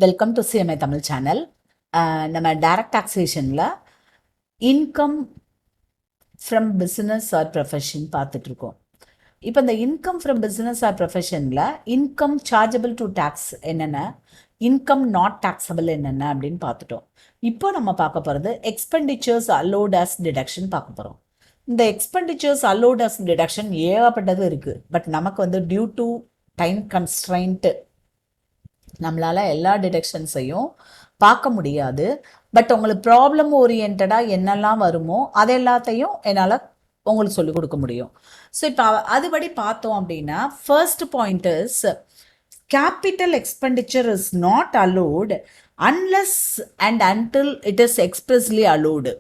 Welcome to CMI Tamil channel. நம்ம direct டாக்ஸேஷனில் income from business or profession பார்த்துட்ருக்கோம். இப்போ இந்த இன்கம் ஃப்ரம் பிஸ்னஸ் ஆர் ப்ரொஃபஷனில் இன்கம் சார்ஜபிள் டு டேக்ஸ் என்னென்ன, இன்கம் நாட் டாக்ஸபிள் என்னென்ன அப்படின்னு பார்த்துட்டோம். இப்போ நம்ம பார்க்க போகிறது எக்ஸ்பெண்டிச்சர்ஸ் அலோட் அஸ் டிடக்ஷன் பார்க்க போகிறோம். இந்த எக்ஸ்பெண்டிச்சர்ஸ் அலோட் அஸ் டிடக்ஷன் ஏகப்பட்டது இருக்குது. பட் நமக்கு வந்து டியூ டு டைம் கன்ஸ்ட்ரைன்ட்டு நம்மளால் எல்லா டிடக்ஷன்ஸையும் பார்க்க முடியாது. பட் உங்களுக்கு ப்ராப்ளம் ஓரியன்டாக என்னெல்லாம் வருமோ அது எல்லாத்தையும் என்னால் உங்களுக்கு சொல்லிக் கொடுக்க முடியும். ஸோ இப்போ அதுபடி பார்த்தோம் அப்படின்னா first point is capital expenditure is not allowed unless and until it is expressly allowed.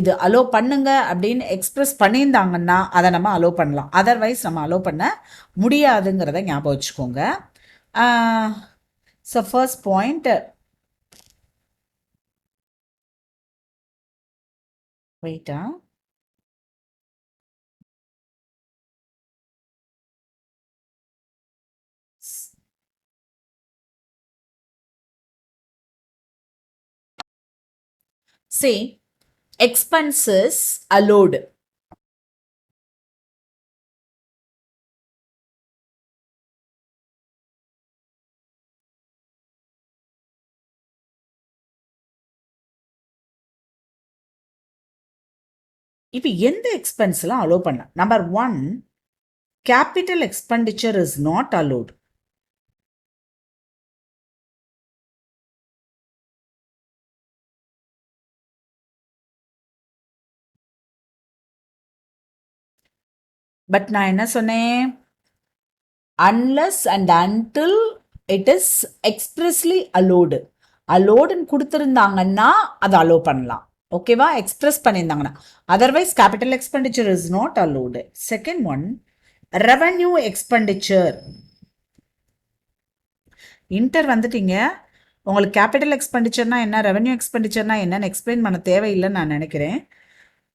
இது அலோ பண்ணுங்க அப்படின்னு எக்ஸ்பிரஸ் பண்ணியிருந்தாங்கன்னா அதை நம்ம அலோ பண்ணலாம், அதர்வைஸ் நம்ம அலோ பண்ண முடியாதுங்கிறத ஞாபகம் வச்சுக்கோங்க. So first point, wait, say expenses allowed. இப்போ எந்த எக்ஸ்பென்ஸ்லாம் அலோவ் பண்ணலாம்? Number 1, capital expenditure is not allowed. But நான் என்ன சொன்னேன்? Unless and until it is expressly allowed. அலோடுன்னு கொடுத்துருந்தாங்கன்னா அதை அலோவ் பண்ணலாம், ஓகேவா? எக்ஸ்பிரஸ் பண்ணியிருந்தாங்கன்னா. Otherwise capital expenditure is not allowed. Second one, revenue expenditure. Inter வந்துட்டீங்க, உங்களுக்கு கேபிட்டல் எக்ஸ்பெண்டிச்சர்னா என்ன, ரெவன்யூ எக்ஸ்பெண்டிச்சர்னா என்னன்னு எக்ஸ்பிளைன் பண்ண தேவையில்லைன்னு நான் நினைக்கிறேன்.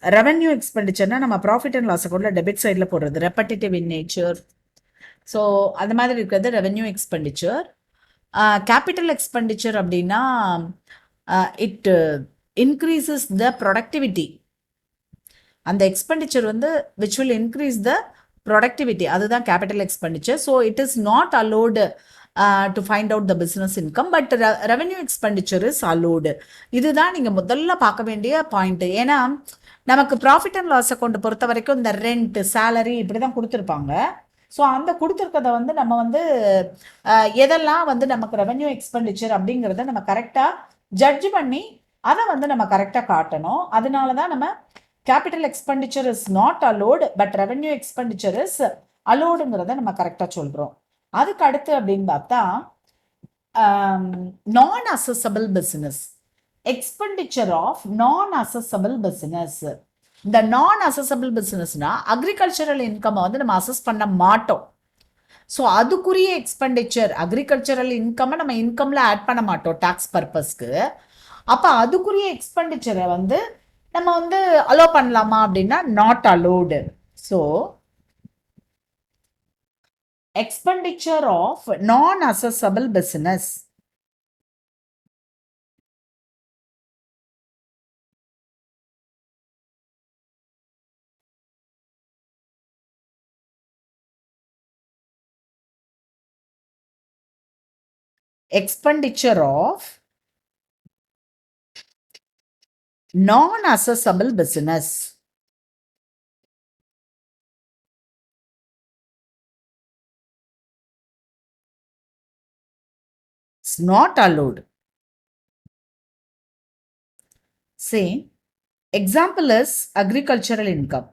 ரெவன்யூ எக்ஸ்பெண்டிச்சர்னா நம்ம ப்ராஃபிட் அண்ட் லாஸ் அக்கௌண்ட்ல டெபிட் சைடில் போடுறது, ரெப்படேட்டிவ் இன் நேச்சர். ஸோ அந்த மாதிரி இருக்கிறது ரெவன்யூ எக்ஸ்பெண்டிச்சர். கேபிட்டல் எக்ஸ்பெண்டிச்சர் அப்படின்னா இட் இன்க்ரீசஸ் த ப்ரொடக்டிவிட்டி. அந்த எக்ஸ்பெண்டிச்சர் வந்து which will increase the productivity, அதுதான் capital expenditure. So it is not allowed to find out the business income, but revenue expenditure is allowed. இதுதான் நீங்கள் முதல்ல பார்க்க வேண்டிய point. ஏன்னா நமக்கு ப்ராஃபிட் அண்ட் லாஸ் அக்கௌண்ட் பொறுத்த வரைக்கும் இந்த ரெண்ட், சேலரி இப்படி தான் கொடுத்துருப்பாங்க. ஸோ அந்த கொடுத்துருக்கதை வந்து நம்ம வந்து எதெல்லாம் வந்து நமக்கு ரெவன்யூ எக்ஸ்பெண்டிச்சர் அப்படிங்கிறத நம்ம கரெக்டாக ஜட்ஜ் பண்ணி அதை வந்து நம்ம கரெக்டாக காட்டணும். அதனால தான் நம்ம capital expenditure is not allowed but revenue expenditure is அலோடுங்கிறத நம்ம கரெக்டாக சொல்கிறோம். அதுக்கு அடுத்து அப்படின்னு பார்த்தா நான் assessable business, expenditure of non assessable business. இந்த நான் அசஸபிள் பிஸ்னஸ்னா அக்ரிகல்ச்சரல் இன்கம் வந்து நம்ம அசஸ் பண்ண மாட்டோம். ஸோ அதுக்குரிய எக்ஸ்பெண்டிச்சர், அக்ரிகல்ச்சரல் இன்கம்மை நம்ம இன்கம்ல ஆட் பண்ண மாட்டோம் டாக்ஸ் பர்பஸ்க்கு. அப்போ அதுக்குரிய எக்ஸ்பெண்டிச்சரை வந்து நம்ம வந்து அலோ பண்ணலாமா அப்படின்னா not allowed. So expenditure of non assessable business, expenditure of non-assessable business. It's not allowed. Say, example is agricultural income.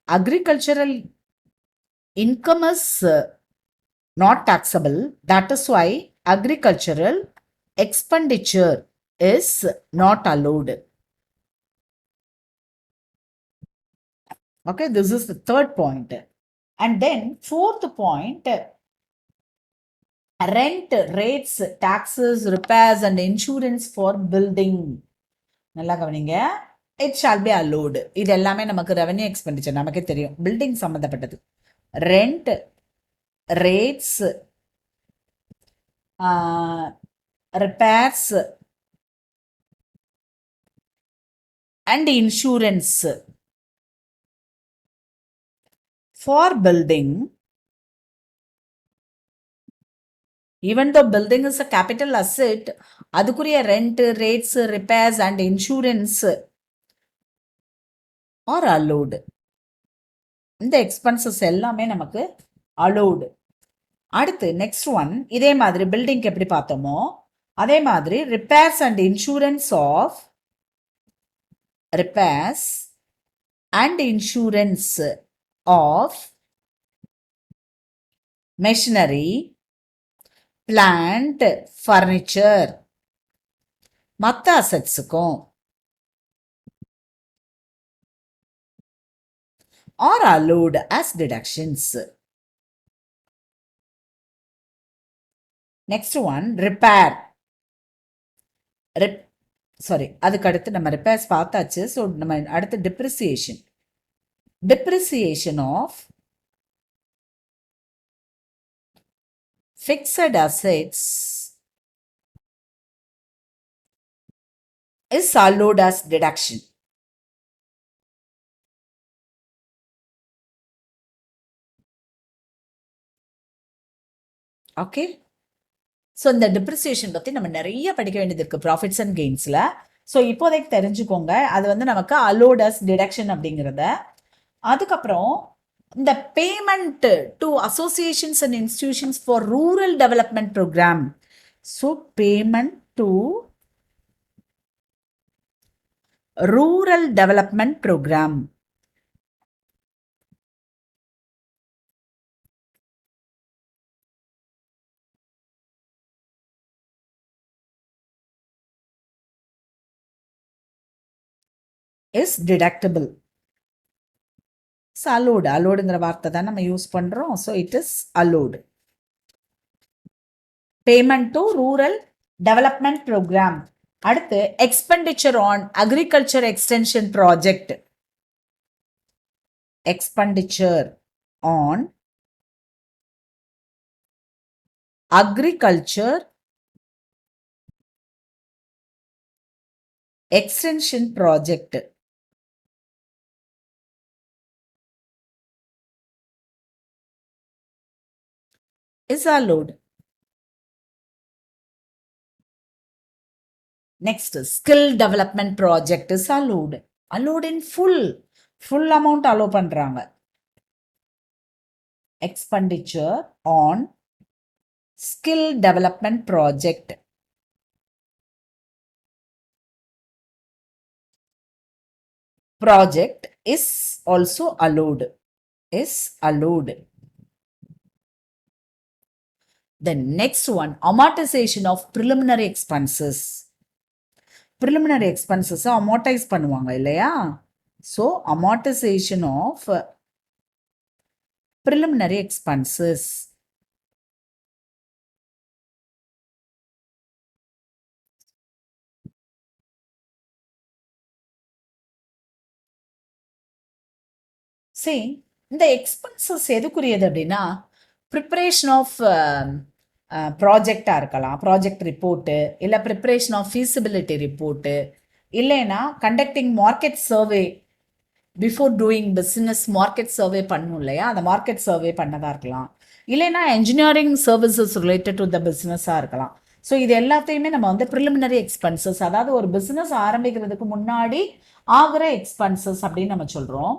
Agricultural income is not taxable. That is why agricultural expenditure is not allowed. Okay, this is the third point. And then fourth point, rent, rates, taxes, repairs and insurance for building. நல்லா கவனிங்க, it shall be allowed. இது எல்லாமே நமக்கு revenue expenditure, நமக்கே தெரியும், building சம்மந்தப்பட்டது. rent, rates, repairs, and insurance. For building, even though building is a capital asset, அதுக்குரிய rent, rates, repairs and insurance are allowed. இந்த expenses எல்லாமே நமக்கு allowed. அடுத்து next one, இதே மாதிரி பில்டிங்க்கு எப்படி பார்த்தோமோ அதே மாதிரி repairs and insurance of machinery, plant, furniture மற்ற அசெட்ஸுக்கும் are allowed as deductions. Next one, repair. அதுக்கு அடுத்து நம்ம repairs பார்த்தாச்சு. ஸோ நம்ம அடுத்து depreciation. Depreciation of fixed assets is allowed as deduction. Okay, so இந்த டிப்ரிசியேஷன் பற்றி நம்ம நிறைய படிக்க வேண்டியது இருக்குது ப்ராஃபிட்ஸ் அண்ட் கெயின்ஸில். ஸோ இப்போதைக்கு தெரிஞ்சுக்கோங்க, அது வந்து நமக்கு allowed as deduction அப்படிங்கிறத. அதுக்கப்புறம் இந்த payment to associations and institutions for rural development programme. So payment to rural development programme is deductible. allowed. allowedங்கிற வார்த்தை தான் நம்ம யூஸ் பண்றோம். So it is allowed. Payment to rural development programme. அடுத்து expenditure on agriculture extension project. Expenditure on agriculture extension project is allowed. Next, skill development project is allowed. Allowed in full amount allow பண்றாங்க. Expenditure on skill development project is also allowed. The next one, amortization of preliminary expenses. preliminary expenses amortize பண்ணுவாங்க இல்லையா? So amortization of preliminary expenses. See, இந்த expenses எதுக்குரியது அப்படின்னா preparation of ப்ராஜெக்டாக இருக்கலாம், project report, இல்லை preparation of feasibility report, இல்லைன்னா conducting market survey before doing business. Market survey பண்ணும் இல்லையா, அந்த மார்க்கெட் சர்வே பண்ணதாக இருக்கலாம், இல்லைன்னா engineering services related to the பிஸ்னஸாக இருக்கலாம். ஸோ இது எல்லாத்தையுமே நம்ம வந்து ப்ரிலிமினரி எக்ஸ்பென்சஸ், அதாவது ஒரு பிஸ்னஸ் ஆரம்பிக்கிறதுக்கு முன்னாடி ஆகிற எக்ஸ்பென்சஸ் அப்படின்னு நம்ம சொல்கிறோம்.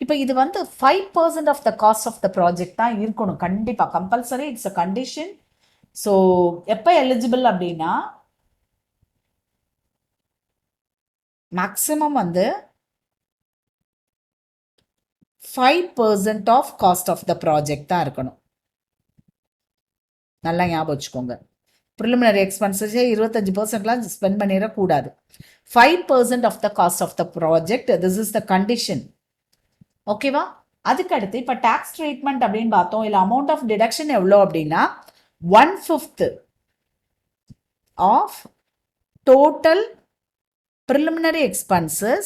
இப்போ இது வந்து 5% of the cost of the project தான் இருக்கணும் கண்டிப்பாக, compulsory, it's a condition. So எப்போ எலிஜிபிள் அப்படின்னா மேக்ஸிமம் வந்து 5% of cost of the project தான் இருக்கணும். நல்லா ஞாபகம் வச்சுக்கோங்க, ப்ரிலிமினரி எக்ஸ்பென்சஸே 25%லாம் ஸ்பெண்ட் பண்ணிடக்கூடாது. 5% of the cost of the project, this is the condition. ஓகேவா? அதுக்கு அடுத்து இப்போ டாக்ஸ் ட்ரீட்மெண்ட் அப்படின்னு பார்த்தோம். இல்லை அமௌண்ட் ஆஃப் டிடக்ஷன் எவ்வளோ அப்படின்னா 1/5 of total preliminary expenses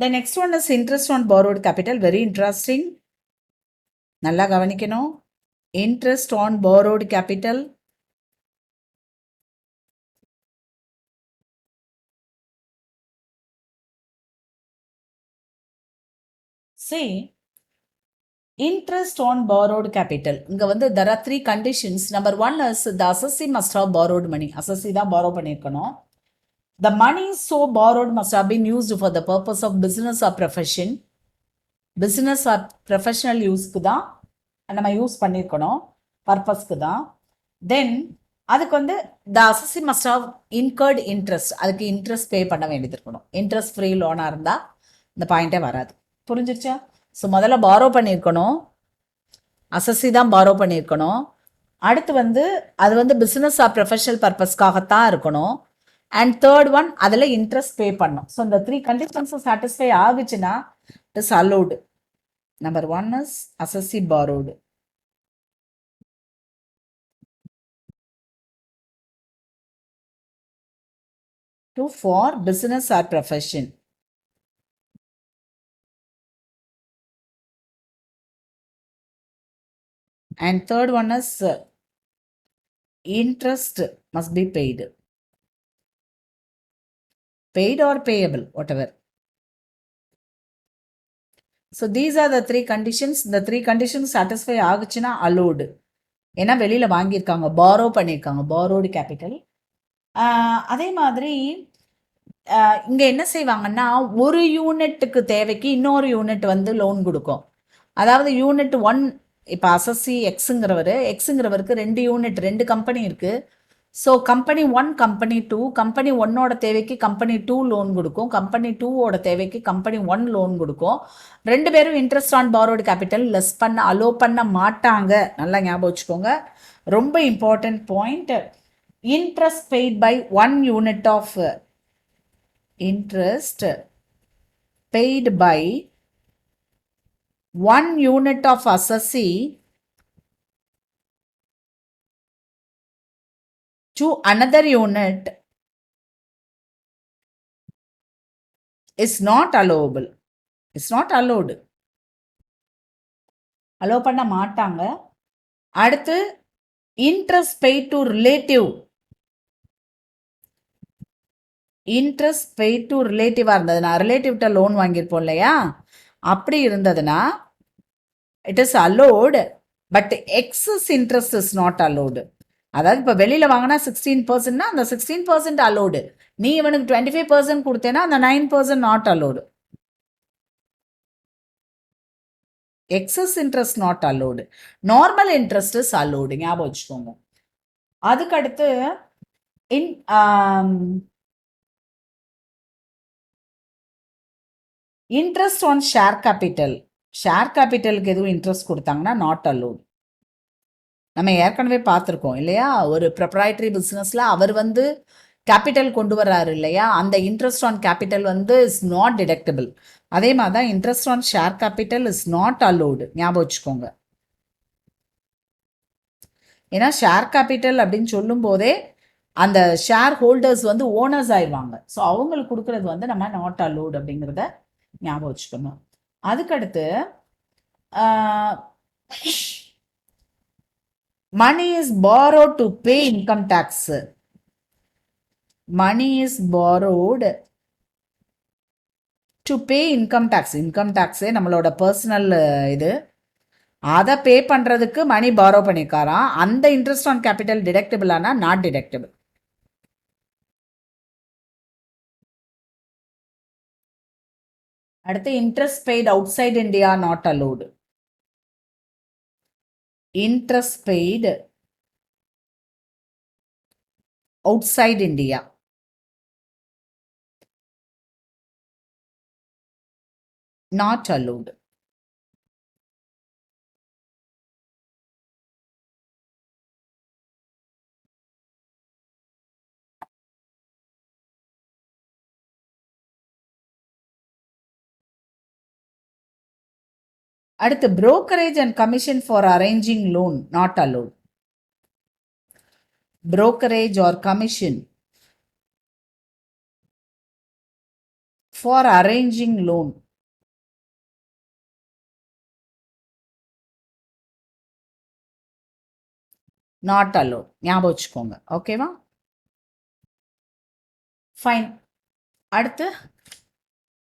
The next one is interest on borrowed capital. Very interesting. நல்லா கவனிக்கணும். Interest on borrowed capital. See, interest on borrowed capital. இங்க வந்து there are three conditions. Number one is the assessee must have borrowed money. Assessee தான் borrow பண்ணிருக்கணும். The money so borrowed must have been used for the purpose of business or profession. Business or professional யூஸ்க்கு தான் நம்ம use பண்ணியிருக்கணும், பர்பஸ்க்கு தான். Then அதுக்கு வந்து the assessee must have incurred interest, அதுக்கு இன்ட்ரெஸ்ட் பே பண்ண வேண்டியது இருக்கணும். இன்ட்ரெஸ்ட் ஃப்ரீ லோனாக இருந்தால் இந்த பாயிண்டே வராது. புரிஞ்சிருச்சா? ஸோ முதல்ல பாரோ பண்ணியிருக்கணும், அசஸி தான் பாரோ பண்ணியிருக்கணும். அடுத்து வந்து அது வந்து பிஸ்னஸ் ஆர் ப்ரொஃபஷனல் பர்பஸ்க்காகத்தான் இருக்கணும். அண்ட் தேர்ட் ஒன் அதில் இன்ட்ரெஸ்ட் பே பண்ணும். ஸோ இந்த த்ரீ கண்டிஷன்ஸும் சாட்டிஸ்ஃபை ஆகுச்சுன்னா it is allowed. Number one is assessee borrowed. Two for business or profession. And third one is interest must be paid. Paid or payable, whatever. So these are the three conditions. The three conditions satisfy ஆகுச்சுன்னா allowed. ஏன்னா வெளியில் வாங்கியிருக்காங்க, borrow பண்ணியிருக்காங்க, borrowed capital. அதே மாதிரி இங்கே என்ன செய்வாங்கன்னா, ஒரு யூனிட்டுக்கு தேவைக்கு இன்னொரு யூனிட் வந்து லோன் கொடுக்கும். அதாவது யூனிட் ஒன், இப்போ அசஸ்சி எக்ஸுங்கிறவருக்கு 2 யூனிட், 2 கம்பெனி இருக்குது. So company one, company two. Company ஒன்னோட தேவைக்கு கம்பெனி டூ லோன் கொடுக்கும், கம்பெனி டூவோட தேவைக்கு கம்பெனி ஒன் லோன் கொடுக்கும். 2 பேரும் interest on borrowed capital less பண்ண அலோ பண்ண மாட்டாங்க. நல்லா ஞாபகம் வச்சுக்கோங்க, ரொம்ப important point. Interest paid by 1 unit of interest paid by 1 unit of assessee to another unit is not allowable. It's not allowed. allow பண்ண மாட்டாங்க. அடுத்து interest paid to relative. Interest paid to ரிலேட்டிவாக இருந்ததுன்னா, ரிலேட்டிவ்கிட்ட லோன் வாங்கியிருப்போம் இல்லையா, அப்படி இருந்ததுன்னா it is allowed. But excess interest is not allowed. அதாவது இப்போ வெளியில் வாங்கினா 16%னா அந்த 16% அலோடு. நீ இவனுக்கு 25% கொடுத்தேன்னா அந்த 9% not allowed. Excess interest not allowed. Normal interest is allowed, ஞாபகம் வச்சுக்கோங்க. அதுக்கடுத்து interest on share capital. Share கேபிட்டலுக்கு எதுவும் இன்ட்ரெஸ்ட் கொடுத்தாங்கன்னா நாட் அலோட். நம்ம ஏற்கனவே பார்த்துருக்கோம் இல்லையா, ஒரு ப்ரொப்ரைட்டரி பிஸ்னஸில் அவர் வந்து கேபிட்டல் கொண்டு வர்றாரு இல்லையா, அந்த இன்ட்ரெஸ்ட் ஆன் கேபிட்டல் வந்து இஸ் நாட் டிடக்டபிள். அதே மாதிரி தான் interest on share capital is not allowed, ஞாபகம் வச்சுக்கோங்க. ஏன்னா ஷேர் கேபிட்டல் அப்படின்னு சொல்லும் போதே அந்த ஷேர் ஹோல்டர்ஸ் வந்து ஓனர்ஸ் ஆயிடுவாங்க. ஸோ அவங்களுக்கு கொடுக்கறது வந்து நம்ம நாட் அலோடு அப்படிங்கிறத ஞாபகம் வச்சுக்கணும். அதுக்கடுத்து money is borrowed to pay income tax. Money is borrowed to pay income tax. Income டேக்ஸே நம்மளோட பர்சனல் இது, அதை பே பண்ணுறதுக்கு மணி பாரோ பண்ணியிருக்காராம். அந்த இன்ட்ரெஸ்ட் ஆன் கேபிட்டல் டிடக்டபிள் ஆனால் நாட் டிடக்டபிள். அடுத்து interest paid outside India not allowed. Interest paid outside India not allowed. அடுத்து brokerage and commission for arranging loan not allowed. brokerage or commission for arranging loan. Not allowed. ஞாபகம் வச்சுக்கோங்க. ஓகேவா? Fine. அடுத்து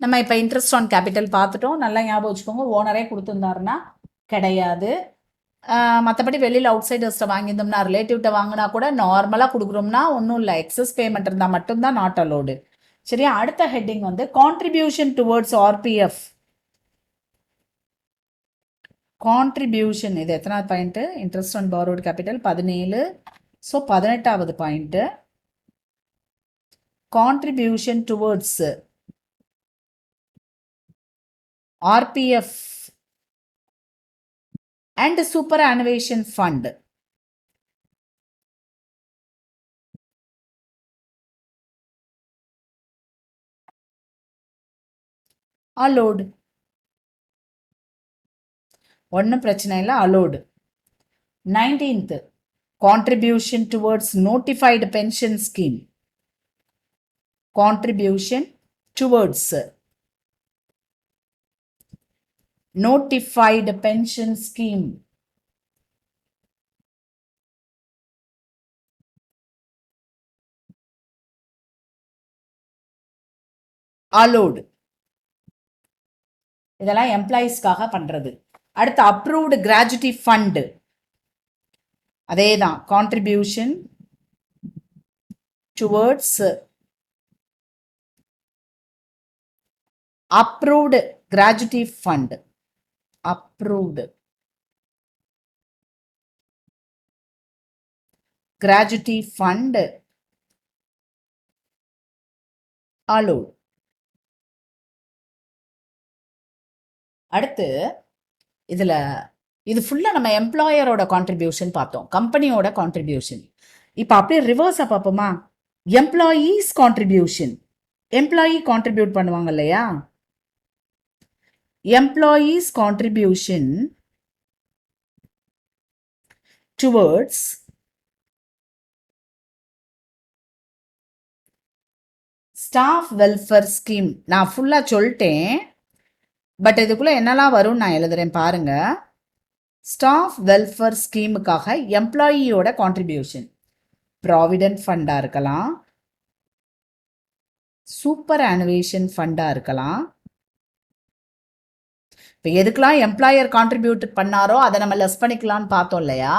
நம்ம இப்போ interest on capital பார்த்துட்டோம். நல்லா ஞாபகம் வச்சுக்கோங்க. ஓனரே கொடுத்துருந்தாருன்னா கிடையாது. மற்றபடி வெளியில் அவுட் சைடர்ஸ்ட்டை வாங்கியிருந்தோம்னா, ரிலேட்டிவ்கிட்ட வாங்கினா கூட நார்மலாக கொடுக்குறோம்னா ஒன்றும் இல்லை. எக்ஸஸ் பேமெண்ட் இருந்தால் மட்டும்தான் நாட் அலோடு. சரியா? அடுத்த ஹெட்டிங் வந்து கான்ட்ரிபியூஷன் டுவர்ட்ஸ் ஆர்பிஎஃப். கான்ட்ரிபியூஷன் இது எத்தனாவது point? Interest on borrowed capital 17. So 18வது point. Contribution towards RPF and superannuation fund. Allowed. ஒன்றும் பிரச்சனை இல்லை, allowed. 19th, contribution towards notified pension scheme. Contribution towards notified pension scheme. Allowed. இதெல்லாம் எம்ப்ளாயீஸ்க்காக பண்றது. அடுத்து approved gratuity fund. அதே தான், contribution towards approved gratuity fund. Approved gratuity fund allowed. அடுத்து இதுல இது ஃபுல்லா நம்ம எம்ப்ளாயரோட கான்ட்ரிபியூஷன் பார்த்தோம், கம்பெனியோட கான்ட்ரிபியூஷன். இப்போ அப்படியே ரிவர்ஸா பார்ப்போமா? Employees contribution. எம்ப்ளாயி கான்ட்ரிபியூட் பண்ணுவாங்க இல்லையா? Employees contribution towards staff welfare scheme. நான் ஃபுல்லா சொல்லிட்டேன், பட் இதுக்குள்ள என்னெல்லாம் வரும்னு நான் எழுதுறேன் பாருங்க. ஸ்டாஃப் வெல்ஃபேர் ஸ்கீமுக்காக எம்ப்ளாயியோட கான்ட்ரிபியூஷன் ப்ராவிடென்ட் ஃபண்டாக இருக்கலாம், சூப்பர் ஆனுவேஷன் ஃபண்டாக இருக்கலாம். இப்போ எதுக்கெல்லாம் எம்ப்ளாயர் கான்ட்ரிபியூட் பண்ணாரோ அதை நம்ம லெஸ் பண்ணிக்கலாம்னு பார்த்தோம் இல்லையா?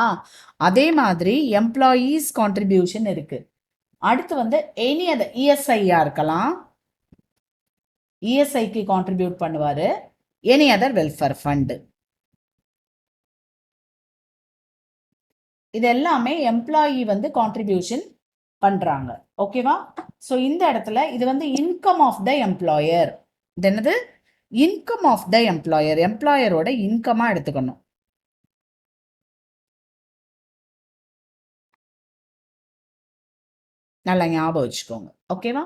அதே மாதிரி எம்ப்ளாயீஸ் கான்ட்ரிபியூஷன் இருக்கு. அடுத்து வந்து எனி அதர் இஎஸ்ஐயா இருக்கலாம், இஎஸ்ஐக்கு கான்ட்ரிபியூட் பண்ணுவார், எனி அதர் வெல்ஃபேர் ஃபண்டு. இது எல்லாமே எம்ப்ளாயி வந்து கான்ட்ரிபியூஷன் பண்றாங்க. ஓகேவா? ஸோ இந்த இடத்துல இது வந்து இன்கம் ஆஃப் த எம்ப்ளாயர். இது என்னது? Income of the employer. எம்ப்ளாயரோட இன்கமா எடுத்துக்கணும். நல்லா ஞாபகம் வச்சுக்கோங்க. ஓகேவா?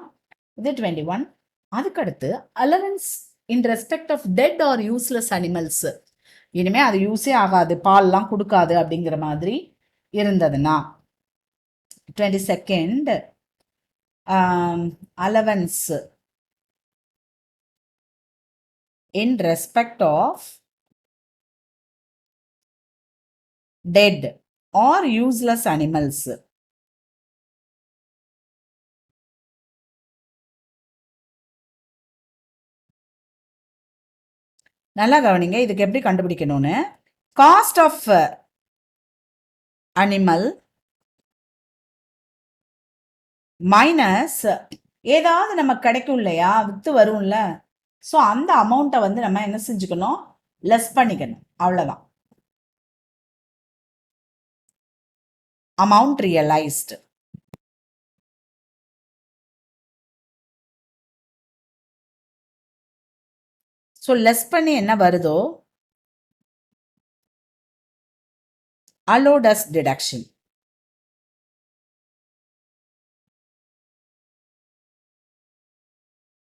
இது 21. அதுக்கடுத்து allowance in respect of dead or useless animals. இனிமே அது யூஸே ஆகாது, பால்லாம் கொடுக்காது அப்படிங்கிற மாதிரி இருந்ததுன்னா 22nd allowance in respect of dead or useless animals. நல்லா கவனிங்க, இதுக்கு எப்படி கண்டுபிடிக்கணும்னு. காஸ்ட் ஆஃப் அனிமல் மைனஸ் ஏதாவது நமக்கு கிடைக்கும் இல்லையா, வித்து வரும்ல, ஸோ அந்த அமௌண்ட்டை வந்து நம்ம என்ன செஞ்சுக்கணும்? லெஸ் பண்ணிக்கணும். அவ்வளோதான். Amount realised. ஸோ லெஸ் பண்ணி என்ன வருதோ allowed as deduction.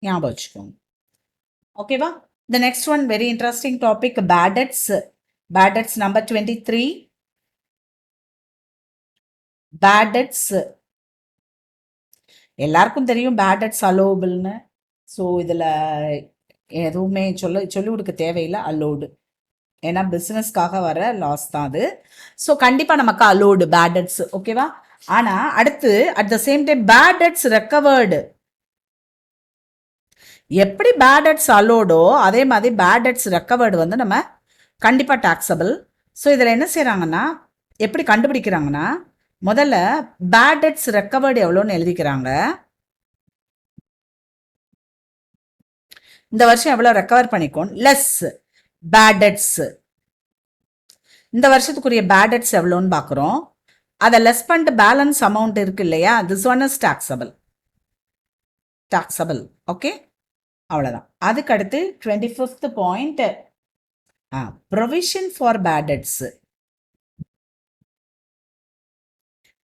ஞாபகம் வச்சுக்கோங்க. ஓகேவா? The next one, very interesting topic, bad debts. Bad debts number 23. Bad debts எல்லாருக்கும் தெரியும், bad debts allowableனு. ஸோ இதில் எதுவுமே சொல்லி கொடுக்க தேவையில்லை, அலோடு. ஏன்னா பிஸ்னஸ்க்காக வர லாஸ் தான் அது. ஸோ கண்டிப்பாக நமக்கு அலோடு பேட் டெட்ஸ், ஓகேவா? ஆனால் அடுத்து at the same time bad debts recovered. எப்படி பேட் டெட்ஸ் அலோடோ அதே மாதிரி பேட் டெட்ஸ் ரெக்கவர்டு வந்து நம்ம கண்டிப்பாக டாக்ஸபிள். ஸோ இதில் என்ன செய்கிறாங்கன்னா, எப்படி கண்டுபிடிக்கிறாங்கன்னா, முதல்ல பேட் டெட்ஸ் ரெக்கவர்டு எவ்வளோன்னு எழுதிக்கிறாங்க. இந்த வருஷம் எவ்வளோ ரெக்கவர் பண்ணிக்கோம் லெஸ் பேட் டெட்ஸ். இந்த வருஷத்துக்குரிய பேட் டெட்ஸ் எவ்வளோன்னு பார்க்குறோம். அதை லெஸ் பண்ணிட்டு பேலன்ஸ் அமௌண்ட் இருக்கு இல்லையா, this one is taxable. Taxable, okay, அவ்வளோதான். அதுக்கு அடுத்து 25th point, provision for bad debts.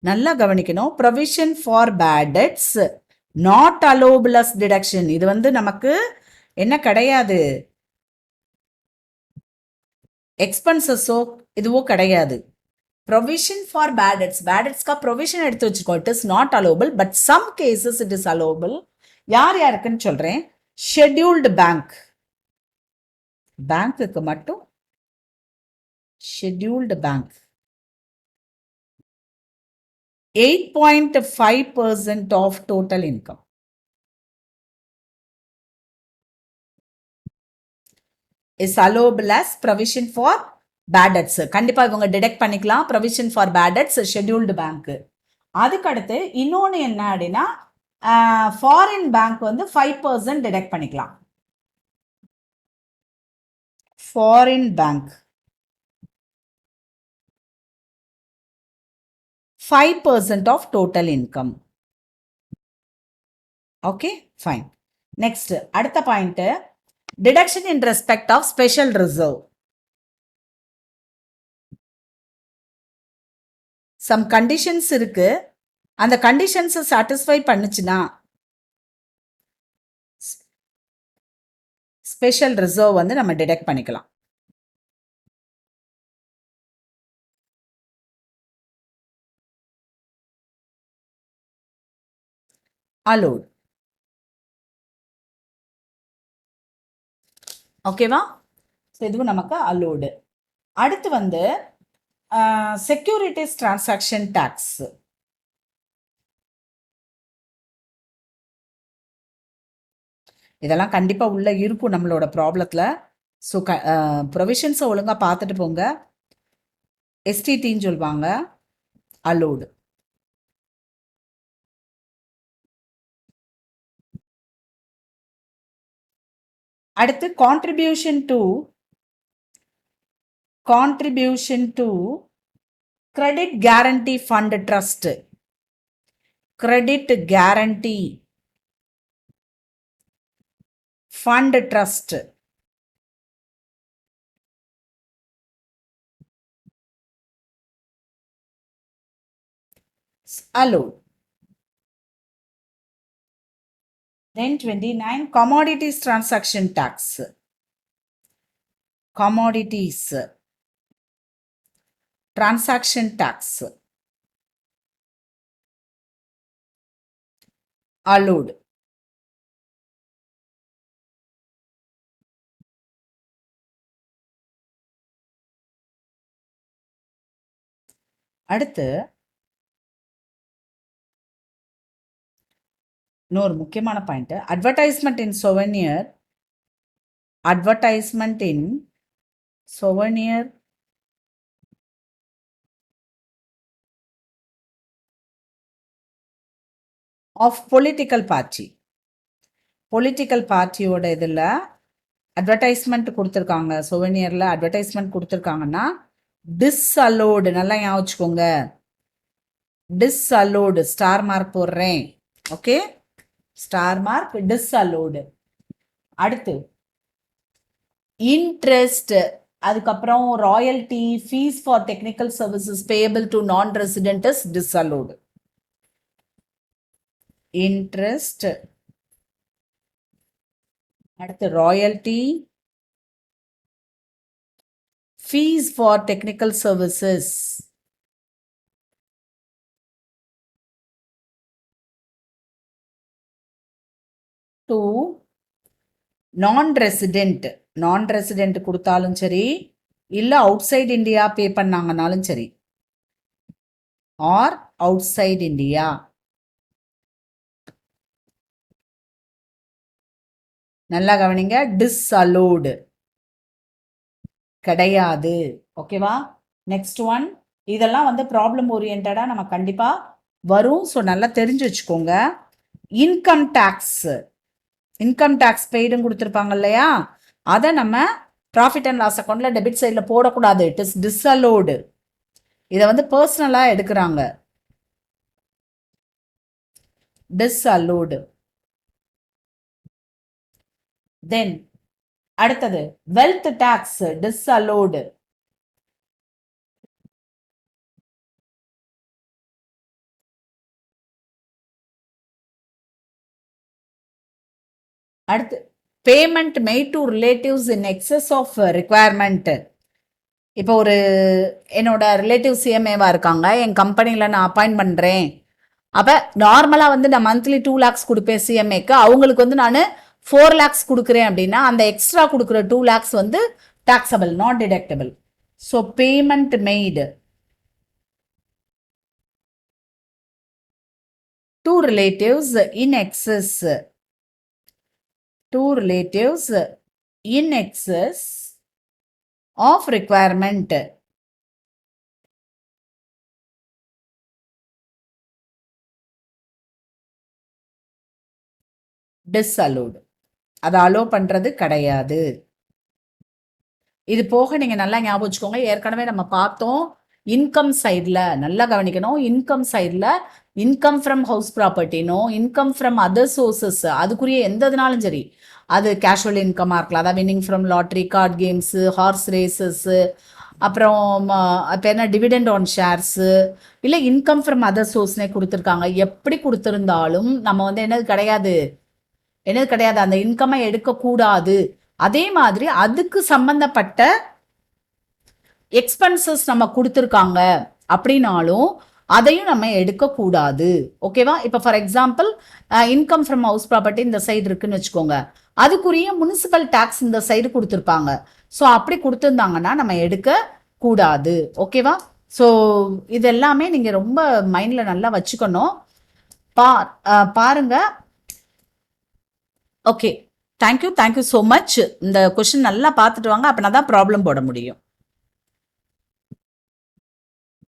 நல்லா கவனிக்கணும். Provision for bad debts not allowable as deduction. இது வந்து நமக்கு என்ன கிடையாது, எக்ஸ்பென்சஸோ இதுவோ கிடையாது. Provision for bad debts, bad டெட்ஸ்க்கா ப்ரொவிஷன் எடுத்து வச்சுக்கோ. It is not allowable, but some cases it is allowable. யார் யாருக்குன்னு சொல்றேன். ஷெட்யூல்டு பேங்க், பேங்க்குக்கு மட்டும் scheduled bank 8.5% of total income. Is allowable as provision for bad debts. கண்டிப்பா இவங்க டிடெக்ட் பண்ணிக்கலாம் provision for bad debts scheduled bank. அதுக்கு அடுத்து இன்னொன்று என்ன அப்படின்னா, ஃபாரின் பேங்க் வந்து 5% டிடெக்ட் பண்ணிக்கலாம். Foreign bank 5% of total income. Okay, fine. Next அடுத்த point, deduction in respect of special reserve. Some conditions இருக்கு, அந்த கண்டிஷன்ஸை சாட்டிஸ்ஃபை பண்ணுச்சுன்னா ஸ்பெஷல் ரிசர்வ் வந்து நம்ம டிடெக்ட் பண்ணிக்கலாம். அலோட், ஓகேவா? ஸோ இதுவும் நமக்கு அலோடு. அடுத்து வந்து செக்யூரிட்டிஸ் டிரான்சாக்ஷன் டேக்ஸ். இதெல்லாம் கண்டிப்பாக உள்ள இருக்கும் நம்மளோட ப்ராப்ளத்தில். ஸோ ப்ரொவிஷன்ஸை ஒழுங்காக பார்த்துட்டு போங்க. எஸ்டிடின்னு சொல்லுவாங்க, அலோடு. அடுத்து contribution to credit guarantee fund trust. Credit guarantee fund trust allowed. Then 29, commodities transaction tax. Commodities transaction tax allowed. அடுத்து இன்னொரு முக்கியமான point, advertisement in souvenir. Advertisement in souvenir of political party. Political பார்ட்டியோட இதில் advertisement கொடுத்துருக்காங்க, சொவனியரில் advertisement கொடுத்துருக்காங்கன்னா டிஸ்அலோடு. நல்லா ஞாபகம் வச்சுக்கோங்க, டிஸ்அலோடு. ஸ்டார் மார்க் போடுறேன், ஓகே, ஸ்டார் மார்க், டிஸ்அலோடு. அடுத்து இன்ட்ரெஸ்ட், அதுக்கப்புறம் royalty, fees for technical services payable to non resident is disallowed. Interest, அடுத்து royalty, fees for technical services to non resident கொடுத்தாலும் சரி, இல்லை அவுட் சைட் இந்தியா பே பண்ணாங்கனாலும் சரி, or out side India. நல்லா கவனிங்க, டிஸ்அலோடு கிடையாது. ஓகேவா? நெக்ஸ்ட் ஒன், இதெல்லாம் வந்து ப்ராப்ளம் ஓரியன்டா நம்ம கண்டிப்பா வரும். ஸோ நல்லா தெரிஞ்சு வச்சுக்கோங்க. இன்கம் டேக்ஸ் பெய்டும் கொடுத்துருப்பாங்க இல்லையா, அதை நம்ம ப்ராஃபிட் அண்ட் லாஸ் அக்கௌண்ட்ல டெபிட் சைடில் போடக்கூடாது. It is disallowed. இதை வந்து பர்சனலா எடுக்கிறாங்க. டிஸ்அலோடு. தென் அடுத்தது வெல்த் டாக்ஸ் டிஸ்அலோடு. அடுத்து payment made to relatives in excess of requirement. இப்போ ஒரு என்னோட ரிலேட்டிவ் சிஎம்ஏவா இருக்காங்க, என் கம்பெனியில் நான் அப்பாயிண்ட் பண்ணுறேன். அப்போ நார்மலாக வந்து நான் மந்த்லி 2 lakhs கொடுப்பேன் சிஎம்ஏக்கு. அவங்களுக்கு வந்து நான் 4 lakhs கொடுக்குறேன் அப்படின்னா அந்த எக்ஸ்ட்ரா கொடுக்குற 2 lakhs வந்து taxable, not deductible. So payment made to relatives in excess of requirement. Disallowed. அதை அலோ பண்றது கிடையாது. இது போக நீங்க நல்லா ஞாபகம் வச்சுக்கோங்க, ஏற்கனவே நம்ம பார்த்தோம். இன்கம் சைடில் நல்லா கவனிக்கணும். இன்கம் சைடில் இன்கம் ஃப்ரம் ஹவுஸ் ப்ராப்பர்ட்டினோ இன்கம் ஃப்ரம் அதர் சோர்சஸ், அதுக்குரிய எந்த இதுனாலும் சரி, அது கேஷுவல் இன்கமாக இருக்கலாம், அதாவது winning from lottery, card games, horse races, அப்புறம் இப்போ என்ன டிவிடெண்ட் ஆன் ஷேர்ஸு, இல்லை இன்கம் ஃப்ரம் அதர் சோர்ஸ்னே கொடுத்துருக்காங்க. எப்படி கொடுத்துருந்தாலும் நம்ம வந்து என்னது கிடையாது, அந்த இன்கம்மை எடுக்கக்கூடாது. அதே மாதிரி அதுக்கு சம்பந்தப்பட்ட எக்ஸ்பென்சஸ் நம்ம கொடுத்துருக்காங்க அப்படின்னாலும் அதையும் நம்ம எடுக்கக்கூடாது. ஓகேவா? இப்போ for example income from house property இந்த சைடு இருக்குன்னு வச்சுக்கோங்க, அதுக்குரிய முனிசிபல் டேக்ஸ் இந்த சைடு கொடுத்துருப்பாங்க. ஸோ அப்படி கொடுத்துருந்தாங்கன்னா நம்ம எடுக்க கூடாது. ஓகேவா? ஸோ இது எல்லாமே நீங்கள் ரொம்ப மைண்டில் நல்லா வச்சுக்கணும். பாருங்க. Okay, thank you so much. இந்த கொஸ்டின் நல்லா பார்த்துட்டு வாங்க, அப்படின்னா தான் ப்ராப்ளம் போட முடியும்.